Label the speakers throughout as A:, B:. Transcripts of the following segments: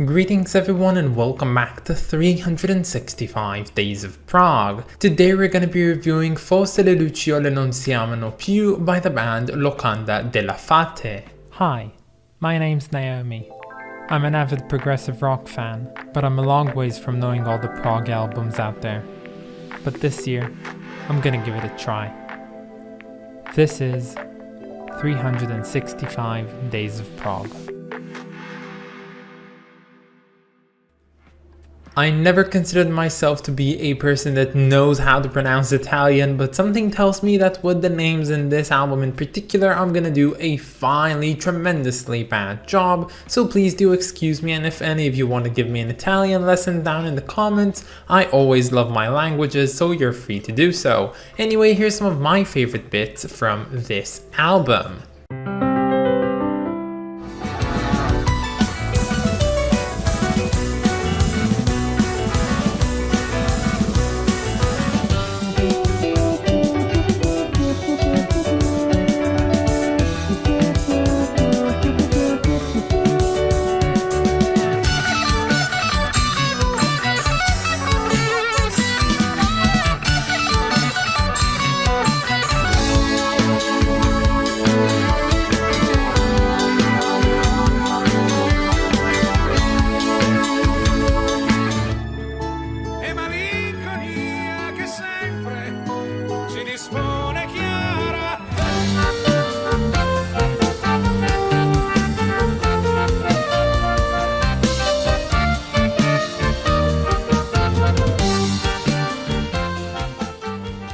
A: Greetings everyone and welcome back to 365 Days of Prog. Today we're going to be reviewing Forse le lucciole non si amano più by the band Locanda Delle Fate.
B: Hi, my name's Naomi. I'm an avid progressive rock fan, but I'm a long ways from knowing all the prog albums out there. But this year, I'm gonna give it a try. This is 365 Days of Prog.
A: I never considered myself to be a person that knows how to pronounce Italian, but something tells me that with the names in this album in particular, I'm gonna do a finely, tremendously bad job, so please do excuse me, and if any of you want to give me an Italian lesson down in the comments, I always love my languages, so you're free to do so. Anyway, here's some of my favorite bits from this album.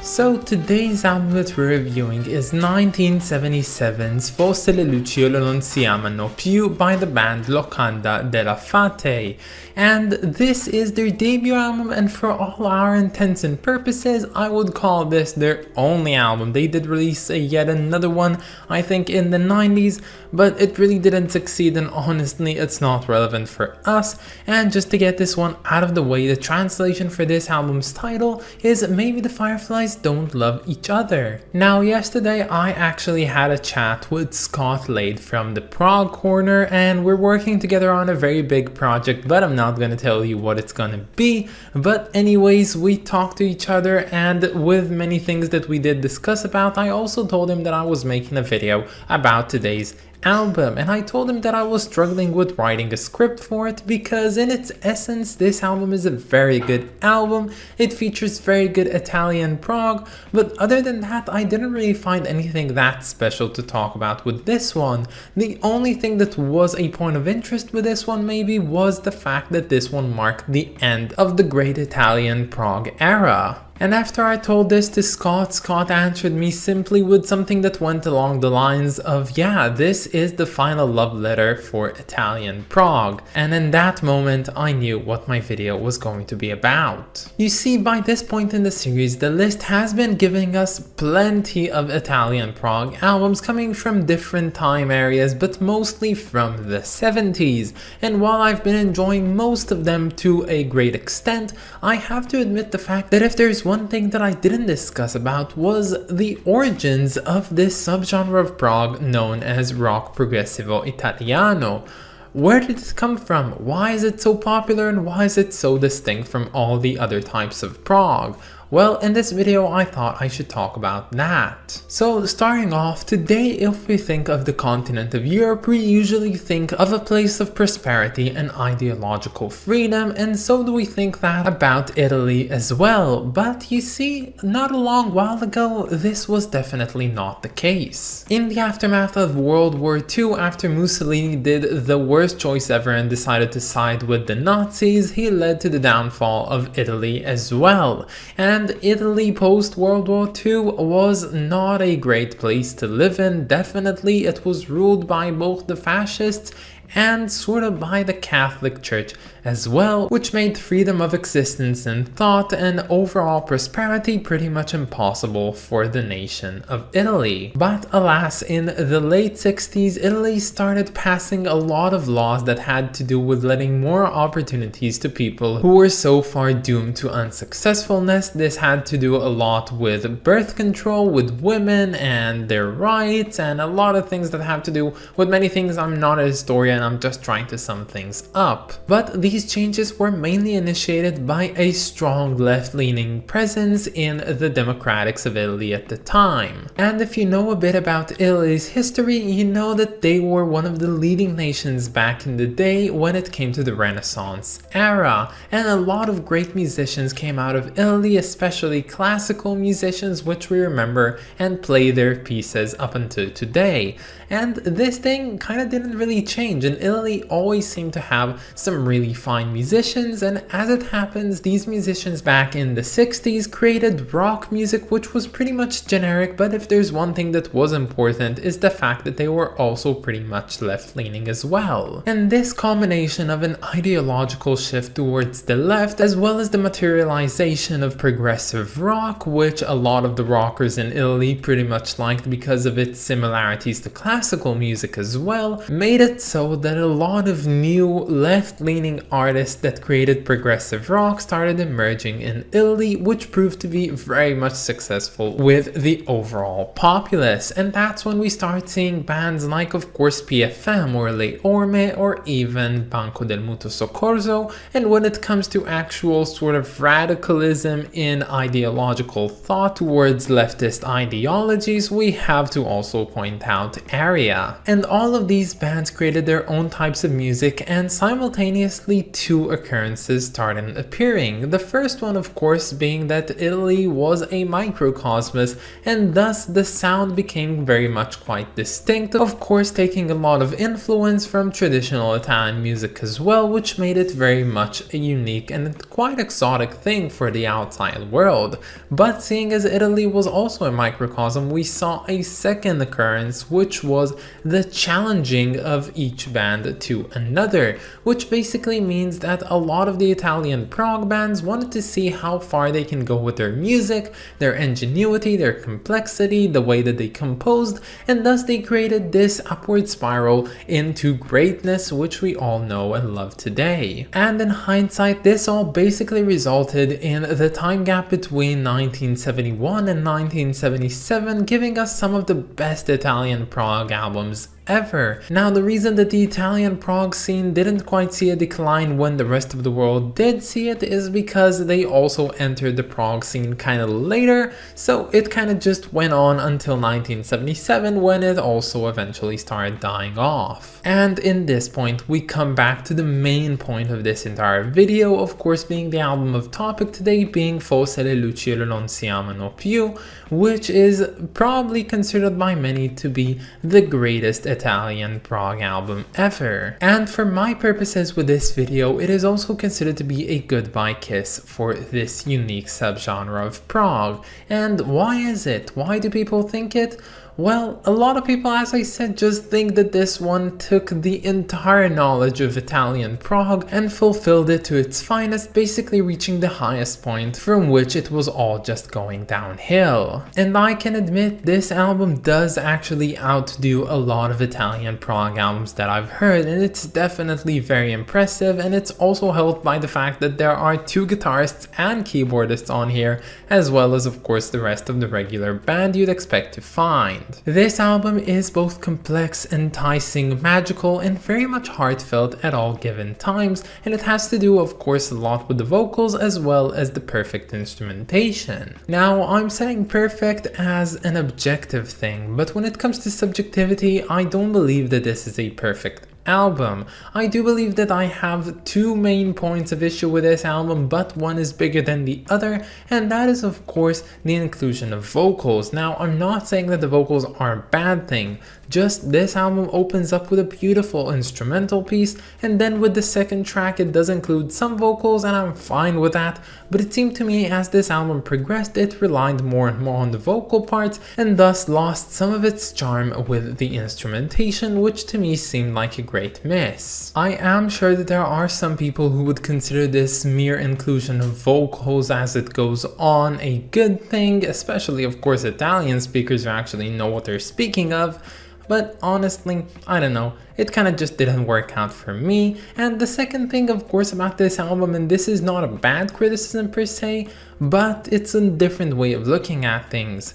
A: So today's album that we're reviewing is 1977's Forse le lucciole non si amano più by the band Locanda Delle Fate, and this is their debut album, and for all our intents and purposes I would call this their only album. They did release yet another one, I think in the 90s, but it really didn't succeed, and honestly it's not relevant for us. And just to get this one out of the way, the translation for this album's title is Maybe the Fireflies Don't Love Each Other. Now yesterday I actually had a chat with Scott Lade from the Prog Corner, and we're working together on a very big project, but I'm not gonna tell you what it's gonna be. But anyways, we talked to each other, and with many things that we did discuss about, I also told him that I was making a video about today's album, and I told him that I was struggling with writing a script for it because in its essence this album is a very good album. It features very good Italian prog, but other than that I didn't really find anything that special to talk about with this one. The only thing that was a point of interest with this one maybe was the fact that this one marked the end of the great Italian prog era. And after I told this to Scott, Scott answered me simply with something that went along the lines of, yeah, this is the final love letter for Italian prog. And in that moment, I knew what my video was going to be about. You see, by this point in the series, the list has been giving us plenty of Italian prog albums coming from different time areas, but mostly from the 70s. And while I've been enjoying most of them to a great extent, I have to admit the fact that if there's one thing that I didn't discuss about was the origins of this subgenre of prog known as rock progressivo Itatiano. Where did it come from? Why is it so popular, and why is it so distinct from all the other types of prog? Well, in this video I thought I should talk about that. So starting off, today if we think of the continent of Europe, we usually think of a place of prosperity and ideological freedom, and so do we think that about Italy as well. But you see, not a long while ago this was definitely not the case. In the aftermath of World War II, after Mussolini did the worst choice ever and decided to side with the Nazis, he led to the downfall of Italy as well. And Italy post-World War II was not a great place to live in. Definitely it was ruled by both the fascists and sort of by the Catholic Church as well, which made freedom of existence and thought and overall prosperity pretty much impossible for the nation of Italy. But alas, in the late 60s, Italy started passing a lot of laws that had to do with letting more opportunities to people who were so far doomed to unsuccessfulness. This had to do a lot with birth control, with women and their rights, and a lot of things that have to do with many things. I'm not a historian, I'm just trying to sum things up. But these changes were mainly initiated by a strong left-leaning presence in the democratics of Italy at the time. And if you know a bit about Italy's history, you know that they were one of the leading nations back in the day when it came to the Renaissance era. And a lot of great musicians came out of Italy, especially classical musicians, which we remember and play their pieces up until today. And this thing kind of didn't really change, and Italy always seemed to have some really fine musicians, and as it happens, these musicians back in the 60s created rock music, which was pretty much generic, but if there's one thing that was important is the fact that they were also pretty much left-leaning as well. And this combination of an ideological shift towards the left, as well as the materialization of progressive rock, which a lot of the rockers in Italy pretty much liked because of its similarities to classical music as well, made it so that a lot of new left-leaning artists that created progressive rock started emerging in Italy, which proved to be very much successful with the overall populace. And that's when we start seeing bands like, of course, PFM or Le Orme or even Banco del Mutuo Soccorso. And when it comes to actual sort of radicalism in ideological thought towards leftist ideologies, we have to also point out Area. And all of these bands created their own types of music, and simultaneously two occurrences started appearing. The first one, of course, being that Italy was a microcosmos, and thus the sound became very much quite distinct, of course taking a lot of influence from traditional Italian music as well, which made it very much a unique and quite exotic thing for the outside world. But seeing as Italy was also a microcosm, we saw a second occurrence, which was the challenging of each band to another, which basically means that a lot of the Italian prog bands wanted to see how far they can go with their music, their ingenuity, their complexity, the way that they composed, and thus they created this upward spiral into greatness, which we all know and love today. And in hindsight, this all basically resulted in the time gap between 1971 and 1977, giving us some of the best Italian prog albums ever. Now, the reason that the Italian prog scene didn't quite see a decline when the rest of the world did see it is because they also entered the prog scene kind of later, so it kind of just went on until 1977 when it also eventually started dying off. And in this point, we come back to the main point of this entire video, of course being the album of topic today, being Forse le lucciole non si amano più, which is probably considered by many to be the greatest Italian prog album ever. And for my purposes with this video, it is also considered to be a goodbye kiss for this unique subgenre of prog. And why is it? Why do people think it? Well, a lot of people, as I said, just think that this one took the entire knowledge of Italian prog and fulfilled it to its finest, basically reaching the highest point from which it was all just going downhill. And I can admit this album does actually outdo a lot of Italian prog albums that I've heard, and it's definitely very impressive, and it's also helped by the fact that there are two guitarists and keyboardists on here, as well as of course the rest of the regular band you'd expect to find. This album is both complex, enticing, magical, and very much heartfelt at all given times, and it has to do of course a lot with the vocals as well as the perfect instrumentation. Now, I'm saying perfect as an objective thing, but when it comes to subjectivity, I don't believe that this is a perfect album. I do believe that I have two main points of issue with this album, but one is bigger than the other, and that is of course the inclusion of vocals. Now, I'm not saying that the vocals are a bad thing, just this album opens up with a beautiful instrumental piece, and then with the second track it does include some vocals, and I'm fine with that, but it seemed to me as this album progressed it relied more and more on the vocal parts and thus lost some of its charm with the instrumentation, which to me seemed like a great miss. I am sure that there are some people who would consider this mere inclusion of vocals as it goes on a good thing, especially of course Italian speakers who actually know what they're speaking of. But honestly, I don't know, it kind of just didn't work out for me. And the second thing of course about this album, and this is not a bad criticism per se, but it's a different way of looking at things.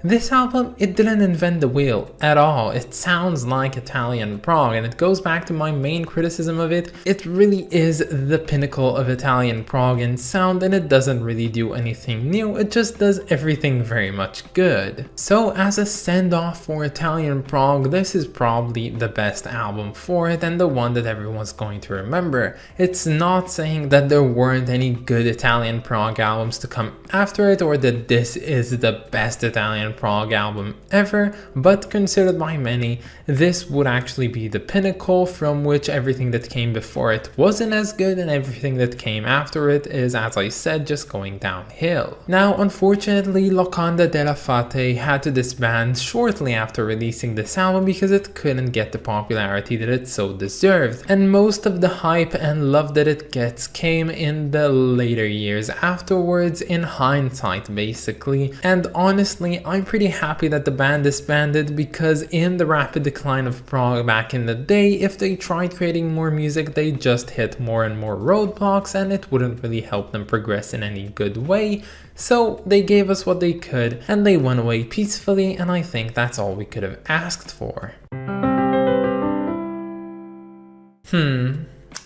A: This album, it didn't invent the wheel at all. It sounds like Italian prog, and it goes back to my main criticism of it. It really is the pinnacle of Italian prog in sound, and it doesn't really do anything new. It just does everything very much good. So as a send-off for Italian prog, this is probably the best album for it and the one that everyone's going to remember. It's not saying that there weren't any good Italian prog albums to come after it, or that this is the best Italian prog album ever, but considered by many, this would actually be the pinnacle from which everything that came before it wasn't as good, and everything that came after it is, as I said, just going downhill. Now, unfortunately, Locanda Delle Fate had to disband shortly after releasing this album because it couldn't get the popularity that it so deserved, and most of the hype and love that it gets came in the later years afterwards, in hindsight basically. And honestly, I'm pretty happy that the band disbanded, because in the rapid decline of prog back in the day, if they tried creating more music, they just hit more and more roadblocks, and it wouldn't really help them progress in any good way. So they gave us what they could, and they went away peacefully, and I think that's all we could have asked for.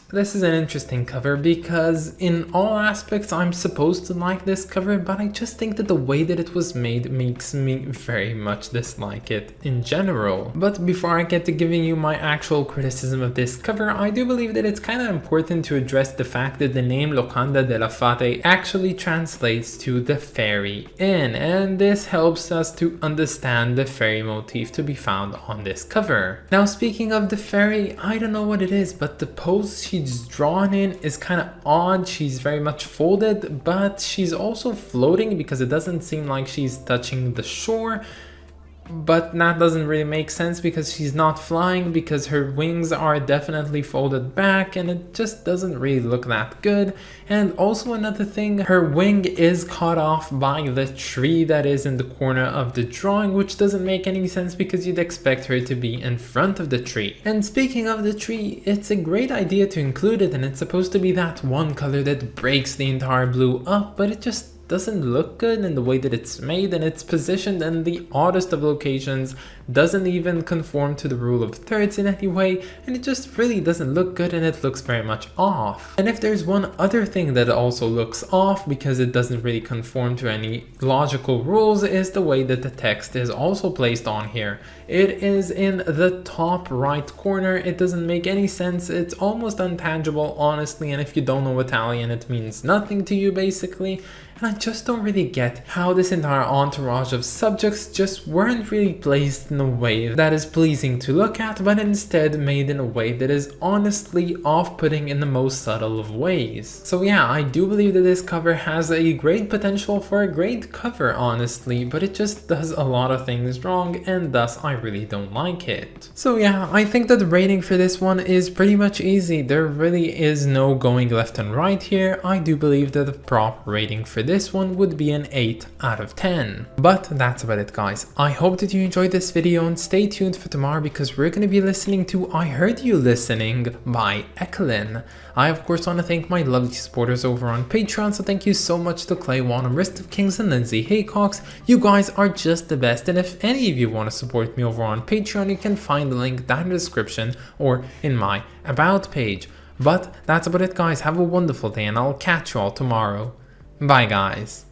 A: This is an interesting cover, because in all aspects I'm supposed to like this cover, but I just think that the way that it was made makes me very much dislike it in general. But before I get to giving you my actual criticism of this cover, I do believe that it's kind of important to address the fact that the name Locanda Delle Fate actually translates to the fairy inn, and this helps us to understand the fairy motif to be found on this cover. Now, speaking of the fairy, I don't know what it is, but the pose she's drawn in is kind of odd. She's very much folded, but she's also floating because it doesn't seem like she's touching the shore. But that doesn't really make sense because she's not flying, because her wings are definitely folded back, and it just doesn't really look that good. And also another thing, her wing is cut off by the tree that is in the corner of the drawing, which doesn't make any sense because you'd expect her to be in front of the tree. And speaking of the tree, it's a great idea to include it, and it's supposed to be that one color that breaks the entire blue up, but it just doesn't look good in the way that it's made, and it's positioned in the oddest of locations, doesn't even conform to the rule of thirds in any way, and it just really doesn't look good, and it looks very much off. And if there's one other thing that also looks off because it doesn't really conform to any logical rules, is the way that the text is also placed on here. It is in the top right corner. It doesn't make any sense. It's almost untangible, honestly, and if you don't know Italian, it means nothing to you basically. And I just don't really get how this entire entourage of subjects just weren't really placed in a way that is pleasing to look at, but instead made in a way that is honestly off-putting in the most subtle of ways. So yeah, I do believe that this cover has a great potential for a great cover, honestly, but it just does a lot of things wrong, and thus I really don't like it. So yeah, I think that the rating for this one is pretty much easy. There really is no going left and right here. I do believe that the prop rating for this one would be an 8 out of 10. But that's about it, guys. I hope that you enjoyed this video, and stay tuned for tomorrow because we're going to be listening to I Heard You Listening by Ekelin. I of course want to thank my lovely supporters over on Patreon, so thank you so much to Clay Wan, Rist of Kings, and Lindsay Haycox. You guys are just the best, and if any of you want to support me over on Patreon, you can find the link down in the description or in my About page. But that's about it, guys. Have a wonderful day, and I'll catch you all tomorrow. Bye, guys.